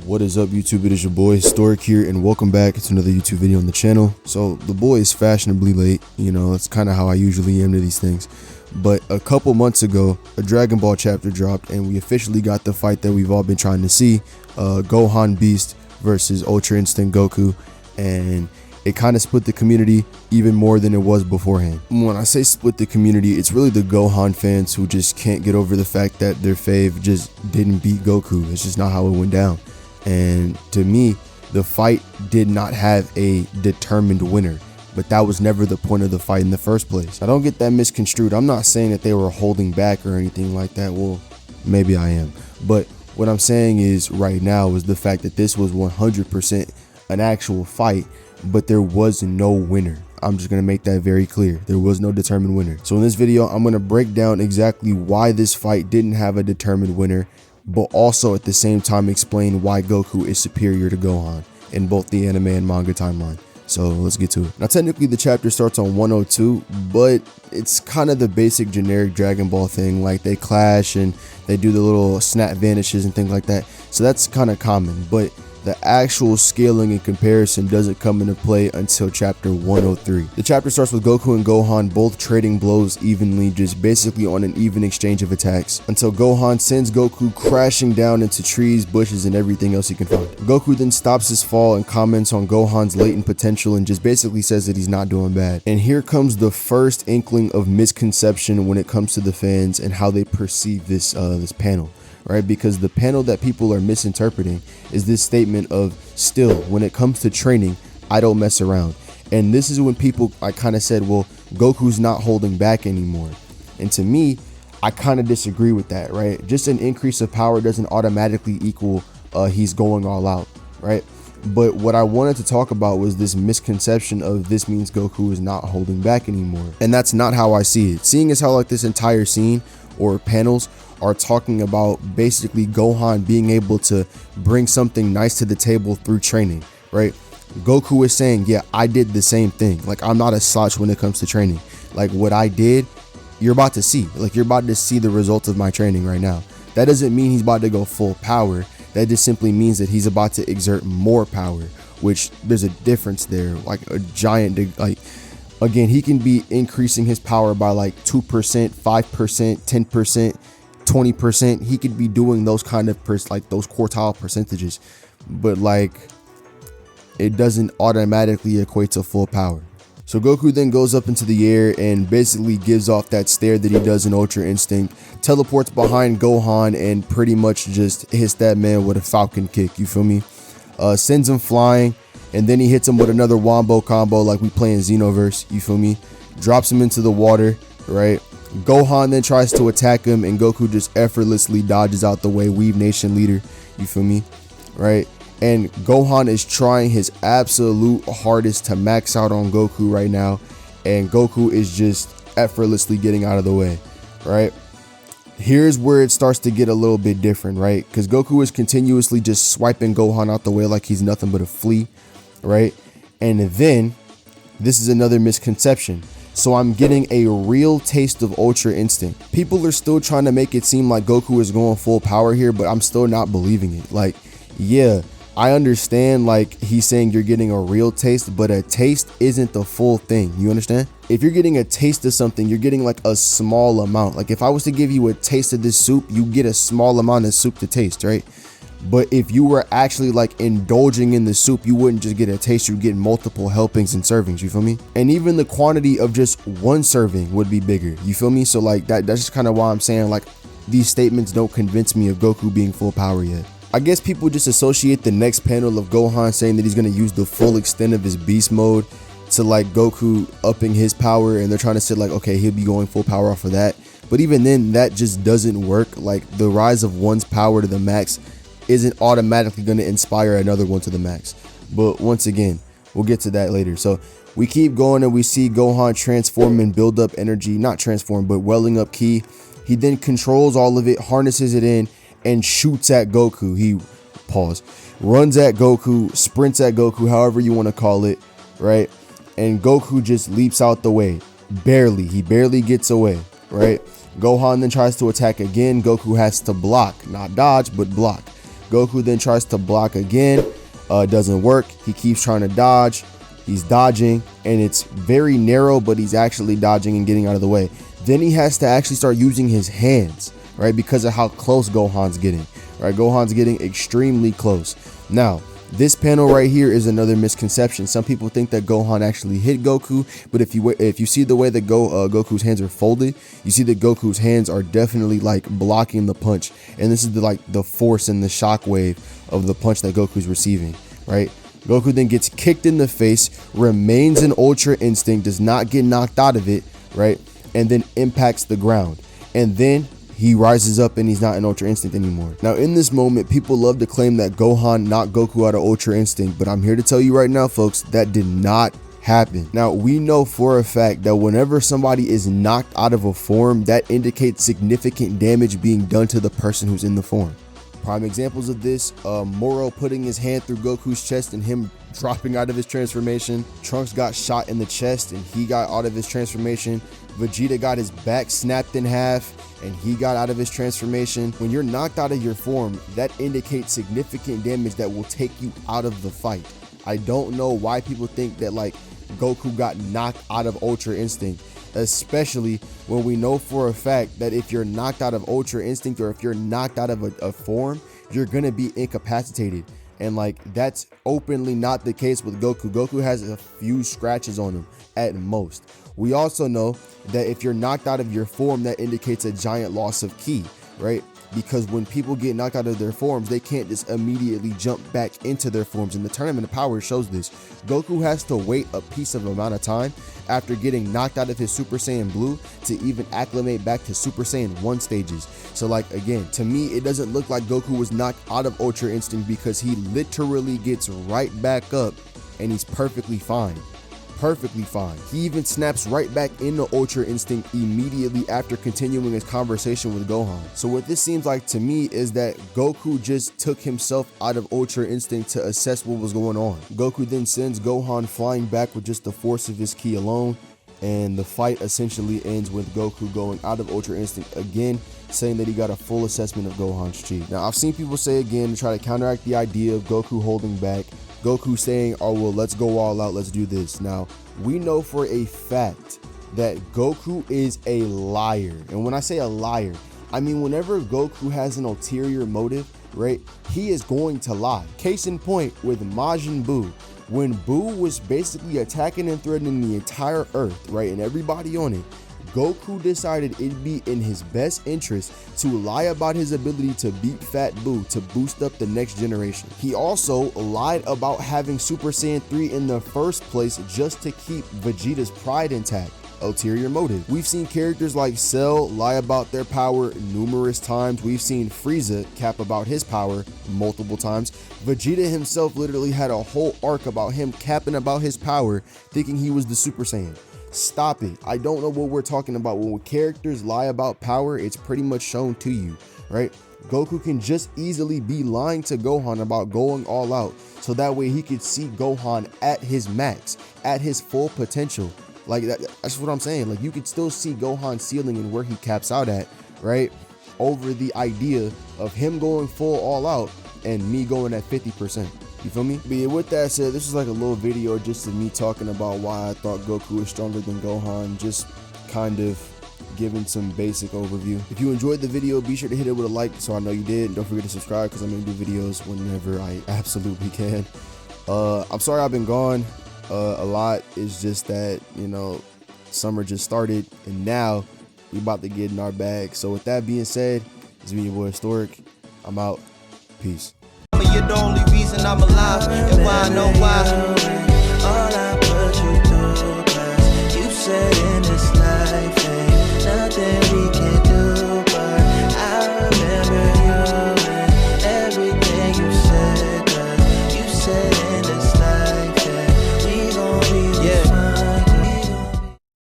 What is up, YouTube? It is your boy Stork here, and welcome back to another YouTube video on the channel. So the boy is fashionably late, that's kind of how I usually am to these things. But a couple months ago, a Dragon Ball chapter dropped, and we officially got the fight that we've all been trying to see, Gohan Beast versus Ultra Instinct Goku, and it kind of split the community even more than it was beforehand. When I say split the community, it's really the Gohan fans who just can't get over the fact that their fave just didn't beat Goku. It's just not how it went down. And to me, the fight did not have a determined winner, but that was never the point of the fight in the first place. I don't get that misconstrued. I'm not saying that they were holding back or anything like that. Well, maybe I am. But what I'm saying is right now is the fact that this was 100% an actual fight, but there was no winner. I'm just going to make that very clear. There was no determined winner. So in this video, I'm going to break down exactly why this fight didn't have a determined winner, but also at the same time explain why Goku is superior to Gohan in both the anime and manga timeline. So let's get to it. Now technically the chapter starts on 102, but it's kind of the basic generic Dragon Ball thing, like they clash and they do the little snap vanishes and things like that. So that's kind of common, but the actual scaling and comparison doesn't come into play until chapter 103. The chapter starts with Goku and Gohan both trading blows evenly, just basically on an even exchange of attacks, until Gohan sends Goku crashing down into trees, bushes, and everything else he can find. Goku then stops his fall and comments on Gohan's latent potential and just basically says that he's not doing bad. And here comes the first inkling of misconception when it comes to the fans and how they perceive this panel. Right, because the panel that people are misinterpreting is this statement of, still, when it comes to training, I don't mess around. And this is when people, I kind of said, well, Goku's not holding back anymore. And to me, I kind of disagree with that, right? Just an increase of power doesn't automatically equal he's going all out, right? But what I wanted to talk about was this misconception of this means Goku is not holding back anymore. And that's not how I see it. Seeing as how like this entire scene or panels are talking about basically Gohan being able to bring something nice to the table through training, right? Goku is saying, yeah, I did the same thing. Like, I'm not a slouch when it comes to training. Like, what I did, you're about to see. Like, you're about to see the results of my training right now. That doesn't mean he's about to go full power. That just simply means that he's about to exert more power, which there's a difference there, like a giant, like, again, he can be increasing his power by like 2%, 5%, 10%, 20%. He could be doing those kind of like those quartile percentages, but like it doesn't automatically equate to full power. So Goku then goes up into the air and basically gives off that stare that he does in Ultra Instinct, teleports behind Gohan and pretty much just hits that man with a falcon kick, you feel me? Sends him flying, and then he hits him with another wombo combo like we play in Xenoverse, you feel me? Drops him into the water, right? Gohan then tries to attack him, and Goku just effortlessly dodges out the way, Weave Nation leader, you feel me, right? And Gohan is trying his absolute hardest to max out on Goku right now, and Goku is just effortlessly getting out of the way, right? Here's where it starts to get a little bit different, right? Because Goku is continuously just swiping Gohan out the way like he's nothing but a flea, right? And then this is another misconception. So I'm getting a real taste of Ultra Instinct. People are still trying to make it seem like Goku is going full power here, but I'm still not believing it. Like, yeah, I understand like he's saying you're getting a real taste, but a taste isn't the full thing. You understand? If you're getting a taste of something, you're getting like a small amount. Like if I was to give you a taste of this soup, you get a small amount of soup to taste, right? But if you were actually like indulging in the soup, you wouldn't just get a taste, you'd get multiple helpings and servings, you feel me? And even the quantity of just one serving would be bigger, you feel me? So like that's just kind of why I'm saying like these statements don't convince me of Goku being full power yet. I guess people just associate the next panel of Gohan saying that he's going to use the full extent of his beast mode to like Goku upping his power, and they're trying to say like, okay, he'll be going full power off of that. But even then, that just doesn't work. Like the rise of one's power to the max isn't automatically going to inspire another one to the max. But once again, we'll get to that later. So we keep going and we see Gohan transform and build up energy, not transform, but welling up ki. He then controls all of it, harnesses it in, and shoots at Goku. He runs at Goku, sprints at Goku, however you want to call it, right? And Goku just leaps out the way. He barely gets away, right? Gohan then tries to attack again. Goku has to block, not dodge, but block. Goku then tries to block again. Doesn't work. He keeps trying to dodge. He's dodging, and it's very narrow, but he's actually dodging and getting out of the way. Then he has to actually start using his hands, right? Because of how close Gohan's getting, right? Gohan's getting extremely close. Now, this panel right here is another misconception. Some people think that Gohan actually hit Goku, but if you see the way that Goku's hands are folded, you see that Goku's hands are definitely like blocking the punch, and this is the force and the shockwave of the punch that Goku's receiving, right? Goku then gets kicked in the face, remains in Ultra Instinct, does not get knocked out of it, right? And then impacts the ground, and then he rises up and he's not in Ultra Instinct anymore. Now, in this moment, people love to claim that Gohan knocked Goku out of Ultra Instinct, but I'm here to tell you right now, folks, that did not happen. Now, we know for a fact that whenever somebody is knocked out of a form, that indicates significant damage being done to the person who's in the form. Prime examples of this, Moro putting his hand through Goku's chest and him dropping out of his transformation. Trunks got shot in the chest and he got out of his transformation. Vegeta got his back snapped in half and he got out of his transformation. When you're knocked out of your form, that indicates significant damage that will take you out of the fight. I don't know why people think that like Goku got knocked out of Ultra Instinct, especially when we know for a fact that if you're knocked out of Ultra Instinct or if you're knocked out of a form, you're gonna be incapacitated. And like, that's openly not the case with Goku. Goku has a few scratches on him at most. We also know that if you're knocked out of your form, that indicates a giant loss of ki, right? Because when people get knocked out of their forms, they can't just immediately jump back into their forms. And the Tournament of Power shows this. Goku has to wait a piece of amount of time after getting knocked out of his Super Saiyan Blue to even acclimate back to Super Saiyan 1 stages. So like, again, to me, it doesn't look like Goku was knocked out of Ultra Instinct because he literally gets right back up and he's perfectly fine. Perfectly fine. He even snaps right back into Ultra Instinct immediately after continuing his conversation with Gohan. So what this seems like to me is that Goku just took himself out of Ultra Instinct to assess what was going on. Goku then sends Gohan flying back with just the force of his ki alone, and the fight essentially ends with Goku going out of Ultra Instinct again, saying that he got a full assessment of Gohan's chi. Now, I've seen people say again to try to counteract the idea of Goku holding back, Goku saying, oh, well, let's go all out, let's do this. Now, we know for a fact that Goku is a liar. And when I say a liar, I mean whenever Goku has an ulterior motive, right, he is going to lie. Case in point with Majin Buu. When Buu was basically attacking and threatening the entire Earth, right, and everybody on it, Goku decided it'd be in his best interest to lie about his ability to beat Fat Buu to boost up the next generation. He also lied about having Super Saiyan 3 in the first place just to keep Vegeta's pride intact. Ulterior motive. We've seen characters like Cell lie about their power numerous times. We've seen Frieza cap about his power multiple times. Vegeta himself literally had a whole arc about him capping about his power, thinking he was the Super Saiyan. Stop it. I don't know what we're talking about. When characters lie about power, it's pretty much shown to you, right? Goku can just easily be lying to Gohan about going all out, so that way he could see Gohan at his max, at his full potential. Like that's what I'm saying. Like, you could still see Gohan's ceiling and where he caps out at, right? Over the idea of him going full all out and me going at 50%. You feel me? But yeah, with that said, this is like a little video just of me talking about why I thought Goku was stronger than Gohan, just kind of giving some basic overview. If you enjoyed the video, be sure to hit it with a like so I know you did. And don't forget to subscribe because I'm going to do videos whenever I absolutely can. I'm sorry I've been gone a lot. It's just that, you know, summer just started and now we about to get in our bag. So with that being said, it's me, your boy Historic. I'm out. Peace. You're the only reason I'm alive, and why I know why.